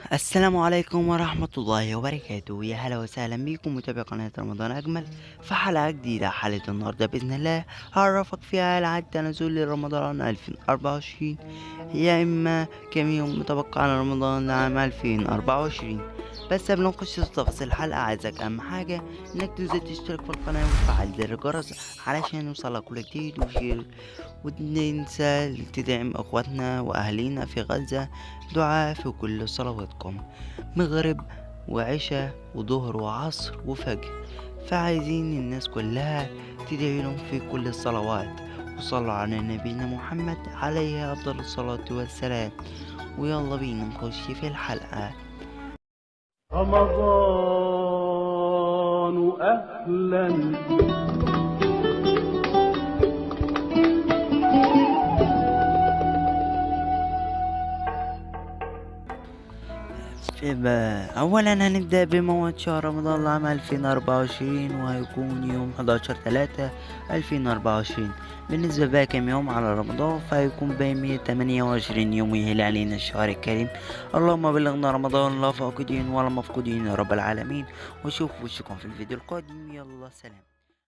السلام عليكم ورحمة الله وبركاته. يا هلا وسهلا بيكم متابعي قناة رمضان أجمل في حلقة جديدة. حلقة النهاردة بإذن الله هعرفك فيها العد تنازلي لرمضان 2024، يا إما كم يوم متبقى على رمضان لعام 2024. بس قبل ما نخش في تفاصيل الحلقة، عايزك أهم حاجة إنك تنزل تشترك في القناة وتفعل زر الجرس علشان يوصلك كل جديد، وشير وننسى تدعم اخواتنا واهالينا في غزة. دعاء في كل صلواتكم، مغرب وعشاء وظهر وعصر وفجر، فعايزين الناس كلها تدعي لهم في كل الصلوات. وصلوا على نبينا محمد عليه افضل الصلاة والسلام. ويلا بينا نخش في الحلقة. رمضان أهلا. اولا هنبدأ بموعد شهر رمضان لعام 2024، وهيكون يوم 11/3/2024. بالنسبة بقى كم يوم على رمضان، فهيكون بين 128 يوم يهل علينا الشهر الكريم. اللهم بلغنا رمضان لا فاقدين ولا مفقودين يا رب العالمين. وشوف وشكم في الفيديو القادم. يلا سلام.